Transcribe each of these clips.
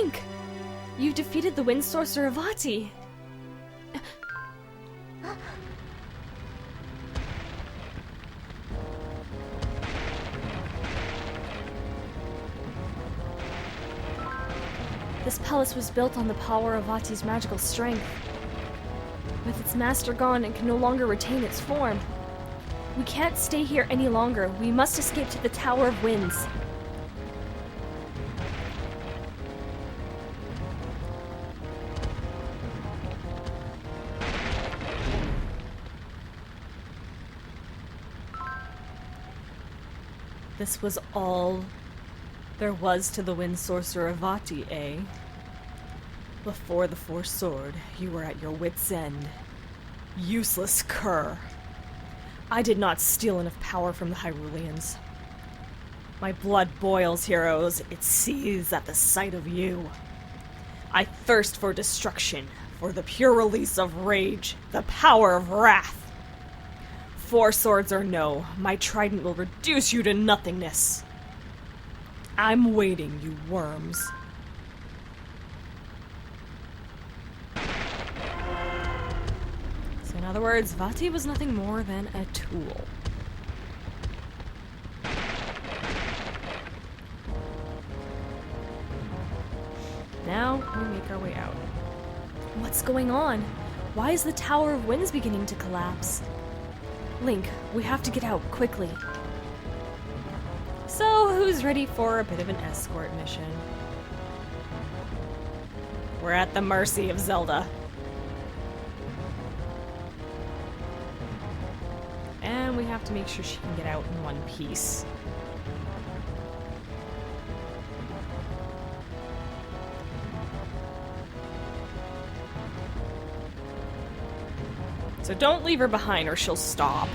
Link! You defeated the Wind Sorcerer Vatti! This palace was built on the power of Vatti's magical strength. With its master gone, it can no longer retain its form. We can't stay here any longer. We must escape to the Tower of Winds. This was all there was to the Wind Sorcerer Vatti, eh? Before the Force Sword, you were at your wit's end. Useless cur. I did not steal enough power from the Hyruleans. My blood boils, heroes. It seethes at the sight of you. I thirst for destruction, for the pure release of rage, the power of wrath. 4 swords or no, my trident will reduce you to nothingness. I'm waiting, you worms. So in other words, Vatti was nothing more than a tool. Now we make our way out. What's going on? Why is the Tower of Winds beginning to collapse? Link, we have to get out, quickly. So, who's ready for a bit of an escort mission? We're at the mercy of Zelda. And we have to make sure she can get out in one piece. So don't leave her behind or she'll stop.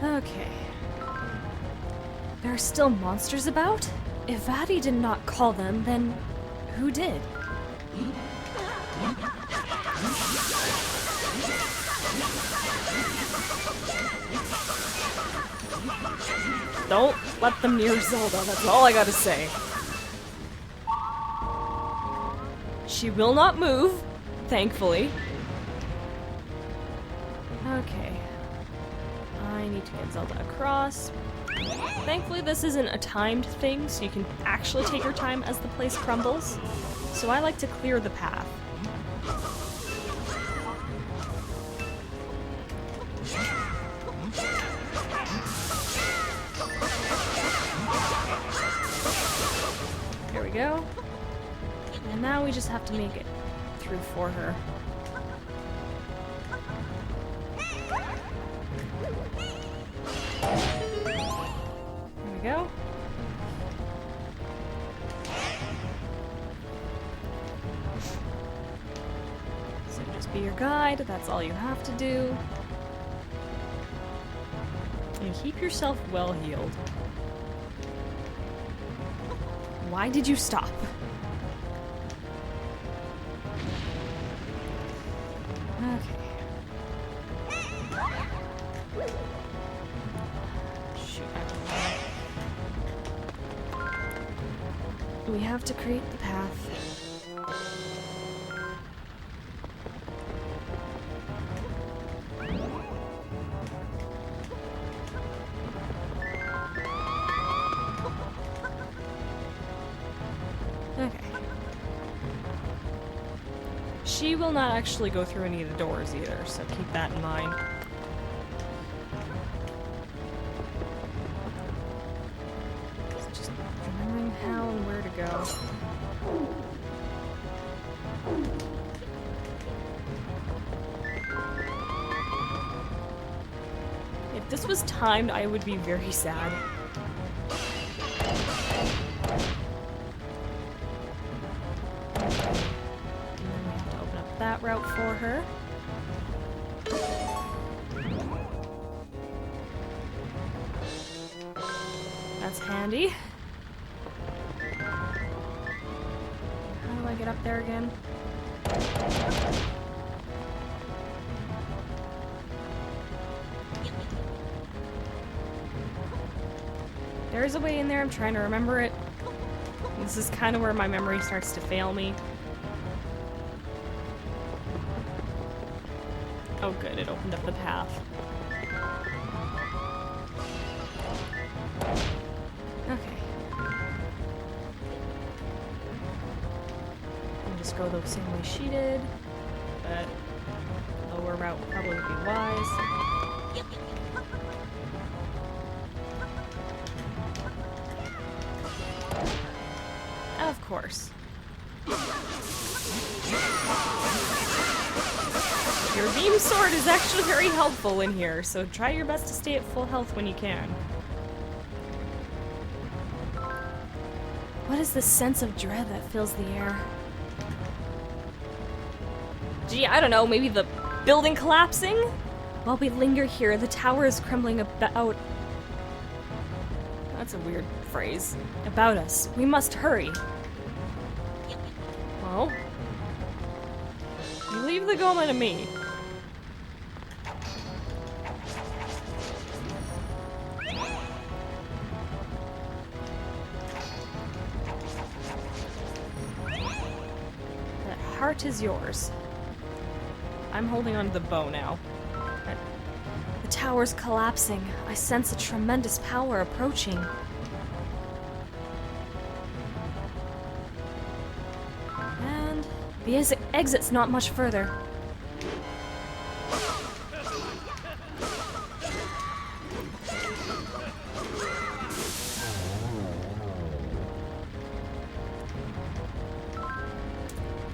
Okay. There are still monsters about? If Vatti did not call them, then who did? Don't let them near Zelda, that's all I gotta say. She will not move, thankfully. Okay. I need to get Zelda across. Thankfully this isn't a timed thing, so you can actually take your time as the place crumbles. So I like to clear the path. There we go. And now we just have to make it through for her. There we go. So just be your guide, that's all you have to do. And keep yourself well healed. Why did you stop? Okay. Shoot, we have to create the path. Okay. She will not actually go through any of the doors either, so keep that in mind. Just remembering how and where to go. If this was timed, I would be very sad. That route for her. That's handy. there again? There's a way in there, I'm trying to remember it. This is kind of where my memory starts to fail me. Oh good, it opened up the path. Okay. I'll just go the same way she did, but lower route would probably be wise. Of course. Your beam sword is actually very helpful in here, so try your best to stay at full health when you can. What is this sense of dread that fills the air? Gee, I don't know, maybe the building collapsing? While we linger here, the tower is crumbling about... That's a weird phrase. About us. We must hurry. Well, you leave the Goma to me. That heart is yours. I'm holding on to the bow now. The tower's collapsing. I sense a tremendous power approaching. And the exit's not much further.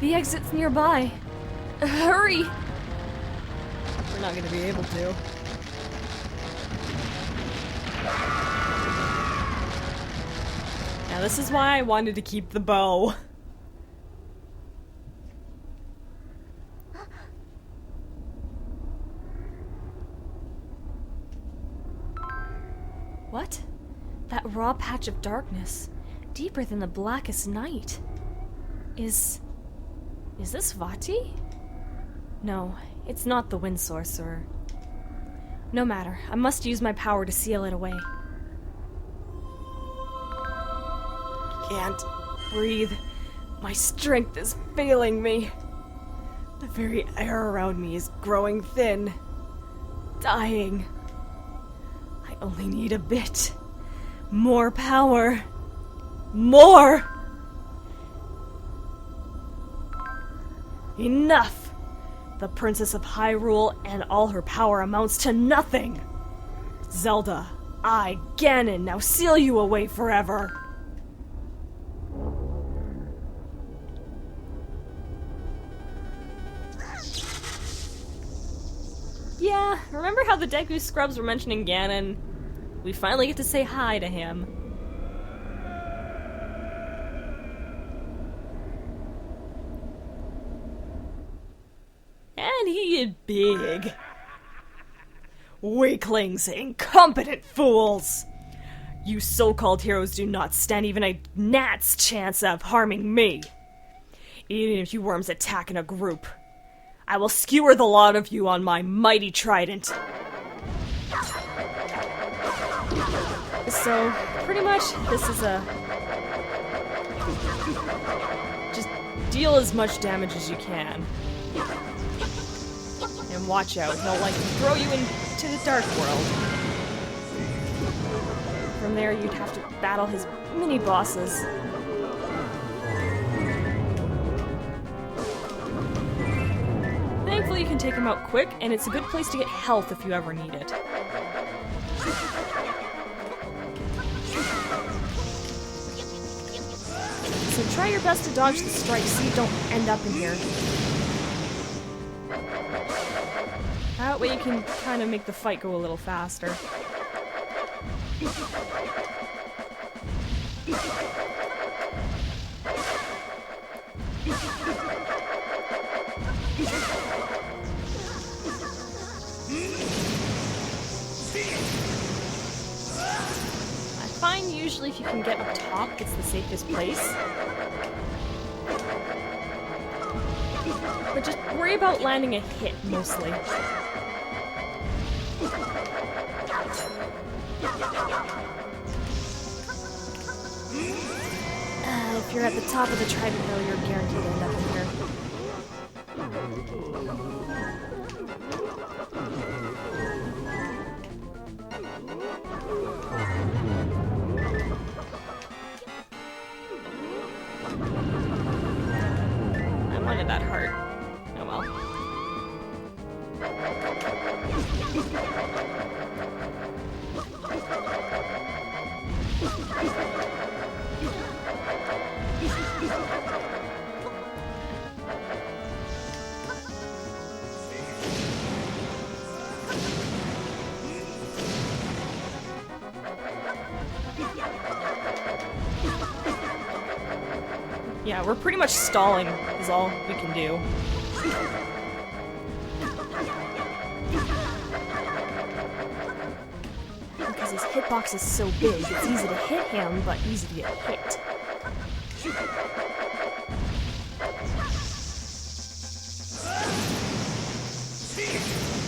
The exit's nearby. Hurry! We're not gonna be able to. Now this is why I wanted to keep the bow. What? That raw patch of darkness, deeper than the blackest night. Is this Vatti? No, it's not the Wind Sorcerer. No matter, I must use my power to seal it away. Can't breathe. My strength is failing me. The very air around me is growing thin. Dying. I only need a bit. More power. More! Enough! The Princess of Hyrule and all her power amounts to nothing! Zelda, I, Ganon, now seal you away forever! Yeah, remember how the Deku Scrubs were mentioning Ganon? We finally get to say hi to him. And he is big. Weaklings, incompetent fools! You so-called heroes do not stand even a gnat's chance of harming me. Even if you worms attack in a group, I will skewer the lot of you on my mighty trident. So, pretty much, this is a... Just deal as much damage as you can. And watch out, he'll like throw you into the dark world. From there, you'd have to battle his mini-bosses. Thankfully, you can take him out quick, and it's a good place to get health if you ever need it. So try your best to dodge the strikes so you don't end up in here. That way you can kind of make the fight go a little faster. I find usually if you can get up top, it's the safest place. just worry about landing a hit, mostly. If you're at the top of the Trident Hill, you're guaranteed to end up in here. I wanted that heart. Oh well. Yeah, we're pretty much stalling is all we can do. Because his hitbox is so big, it's easy to hit him, but easy to get hit.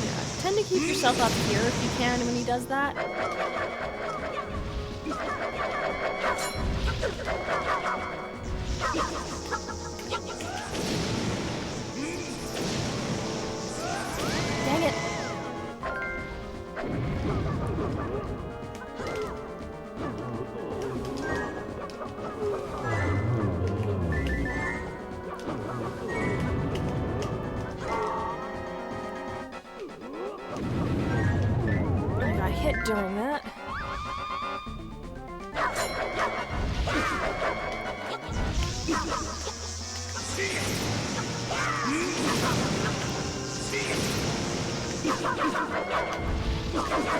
Yeah, tend to keep yourself up here if you can when he does that. Dang it. I got hit during that.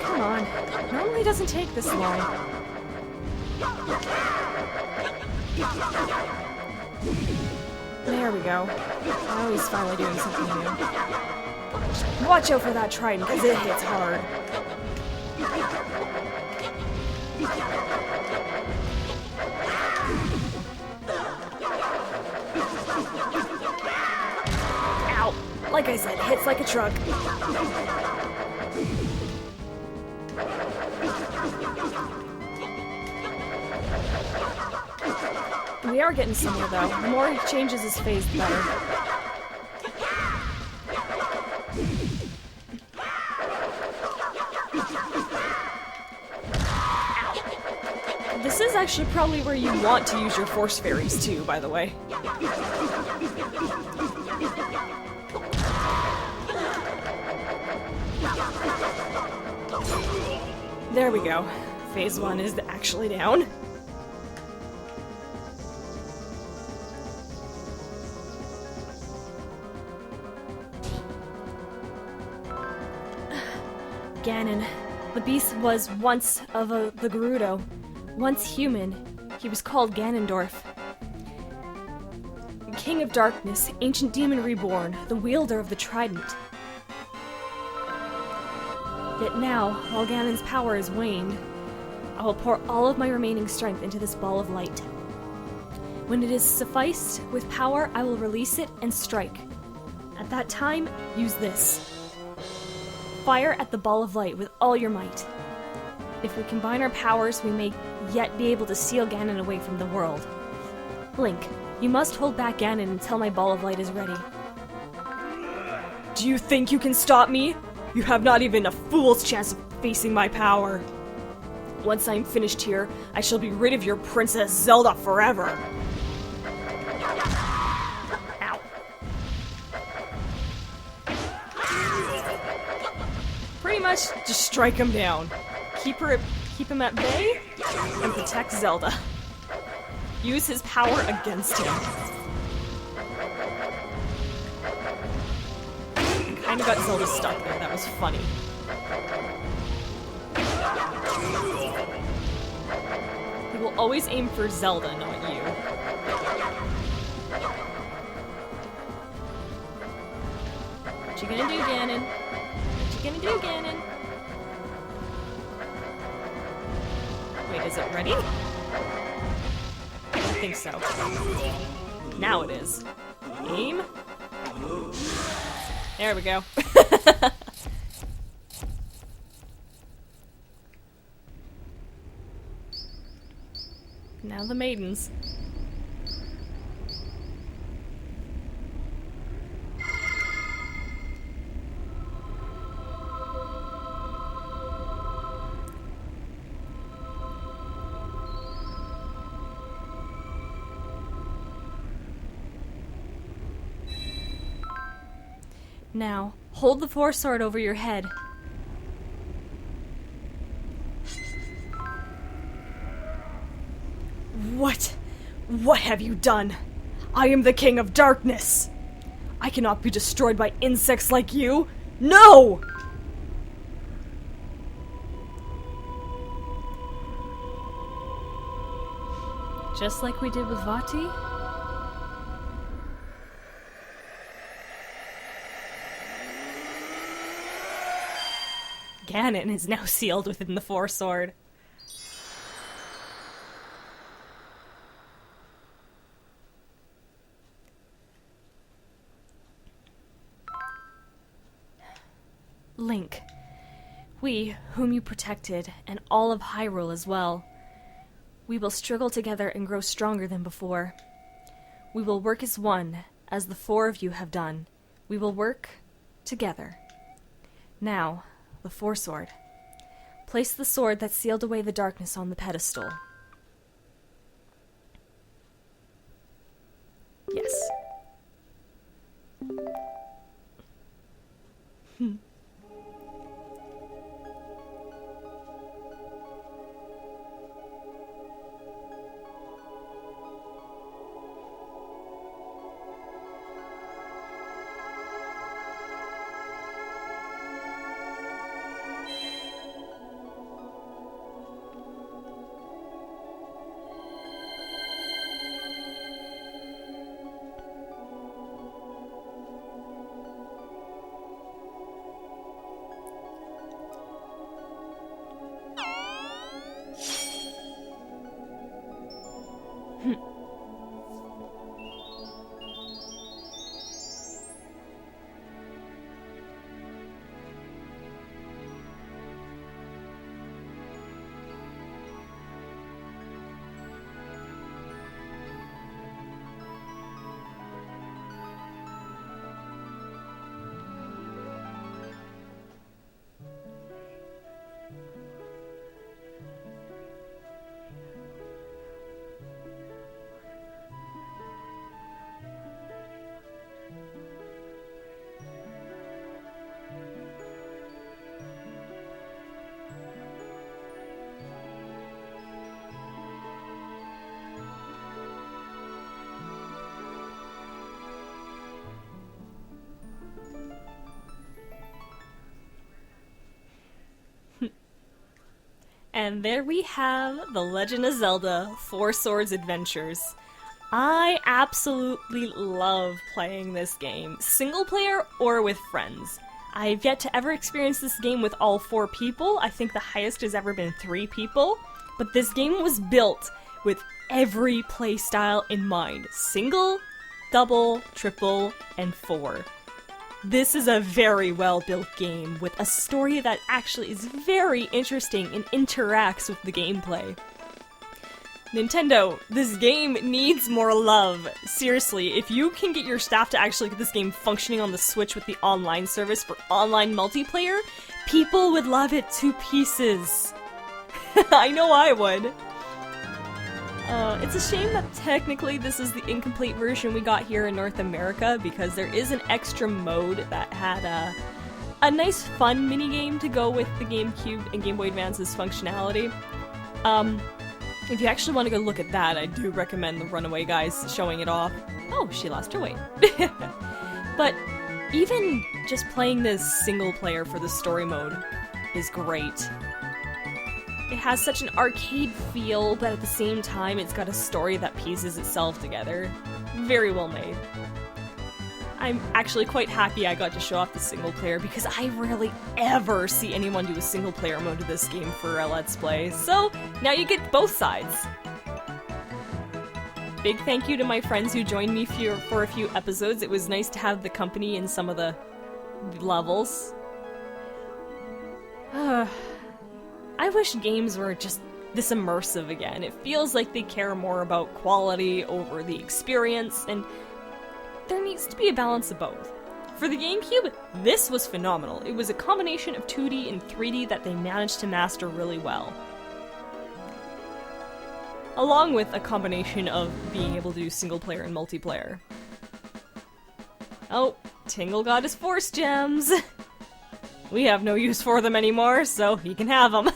Come on. Normally doesn't take this long. There we go. Now he's finally doing something new. Watch out for that trident, because it hits hard. Ow! Like I said, hits like a truck. We are getting somewhere, though. The more he changes his phase, the better. This is actually probably where you want to use your Force Fairies, too, by the way. There we go. Phase 1 is actually down. Ganon. The beast was once of the Gerudo. Once human, he was called Ganondorf. King of Darkness, ancient demon reborn, the wielder of the Trident. Yet now, while Ganon's power is waned, I will pour all of my remaining strength into this ball of light. When it is sufficed with power, I will release it and strike. At that time, use this. Fire at the ball of light with all your might. If we combine our powers, we may yet be able to seal Ganon away from the world. Link, you must hold back Ganon until my ball of light is ready. Do you think you can stop me? You have not even a fool's chance of facing my power. Once I am finished here, I shall be rid of your Princess Zelda forever. Ow. Pretty much, just strike him down. Keep him at bay, and protect Zelda. Use his power against him. I got Zelda stuck there. That was funny. He will always aim for Zelda, not you. What you gonna do, Ganon? What you gonna do, Ganon? Wait, is it ready? I don't think so. Now it is. Aim. There we go. Now the maidens. Now, hold the Force Sword over your head. What? What have you done? I am the King of Darkness. I cannot be destroyed by insects like you. No! Just like we did with Vatti? Ganon is now sealed within the Force Sword. Link, we, whom you protected, and all of Hyrule as well, we will struggle together and grow stronger than before. We will work as one, as the four of you have done. We will work together. Now, the Force Sword. Place the sword that sealed away the darkness on the pedestal. Yes. And there we have The Legend of Zelda Four Swords Adventures. I absolutely love playing this game, single player or with friends. I've yet to ever experience this game with all four people. I think the highest has ever been 3 people. But this game was built with every playstyle in mind. Single, double, triple, and 4. This is a very well-built game with a story that actually is very interesting and interacts with the gameplay. Nintendo, this game needs more love. Seriously, if you can get your staff to actually get this game functioning on the Switch with the online service for online multiplayer, people would love it to pieces. I know I would. It's a shame that technically this is the incomplete version we got here in North America, because there is an extra mode that had a nice fun minigame to go with the GameCube and Game Boy Advance's functionality. If you actually want to go look at that, I do recommend the Runaway guys showing it off. Oh, she lost her weight. But even just playing this single player for the story mode is great. It has such an arcade feel, but at the same time it's got a story that pieces itself together. Very well made. I'm actually quite happy I got to show off the single player, because I rarely ever see anyone do a single player mode to this game for a Let's Play, so now you get both sides. big thank you to my friends who joined me for a few episodes. It was nice to have the company in some of the levels. I wish games were just this immersive again. It feels like they care more about quality over the experience, and there needs to be a balance of both. For the GameCube, this was phenomenal. It was a combination of 2D and 3D that they managed to master really well. Along with a combination of being able to do single player and multiplayer. Oh, Tingle got his Force Gems! We have no use for them anymore, so he can have them.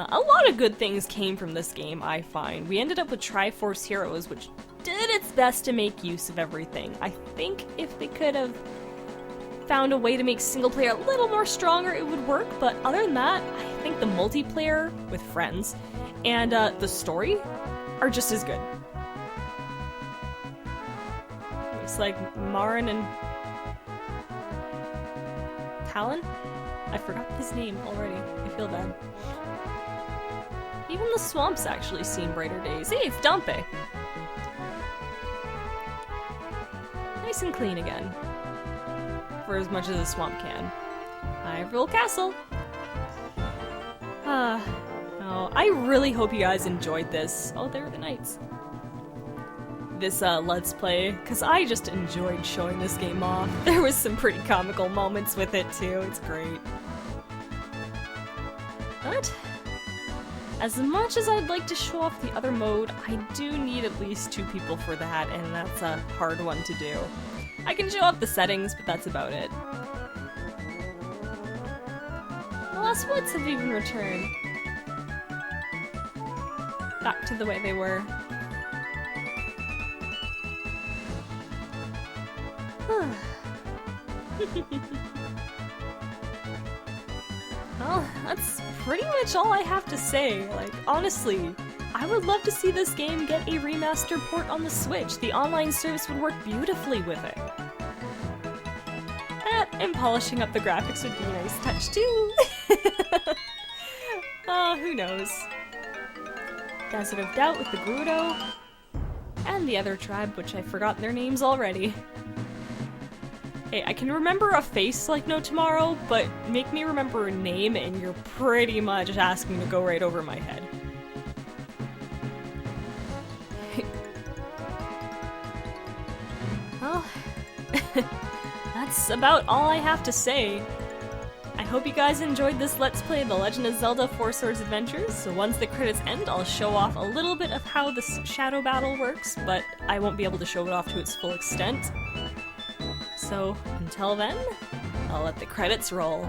A lot of good things came from this game, I find. We ended up with Triforce Heroes, which did its best to make use of everything. I think if they could have found a way to make single player a little more stronger, it would work, but other than that, I think the multiplayer with friends and the story are just as good. Looks like Marin and Talon? I forgot his name already. I feel bad. Even the swamps actually seen brighter days. Hey, it's Dampe! Nice and clean again. For as much as a swamp can. Hyrule Castle! Oh, I really hope you guys enjoyed this. Oh, there are the knights. This Let's Play, because I just enjoyed showing this game off. There was some pretty comical moments with it too, it's great. But, as much as I'd like to show off the other mode, I do need at least 2 people for that, and that's a hard one to do. I can show off the settings, but that's about it. The Lost Woods have even returned. Back to the way they were. Well, that's pretty much all I have to say. Like, honestly, I would love to see this game get a remaster port on the Switch. The online service would work beautifully with it. That and polishing up the graphics would be a nice touch too. Who knows? Desert of Doubt with the Gerudo, and the other tribe, which I've forgotten their names already. Hey, I can remember a face like no tomorrow, but make me remember a name and you're pretty much asking to go right over my head. Well, that's about all I have to say. I hope you guys enjoyed this Let's Play The Legend of Zelda 4 Swords Adventures, so once the credits end, I'll show off a little bit of how the shadow battle works, but I won't be able to show it off to its full extent. So, until then, I'll let the credits roll.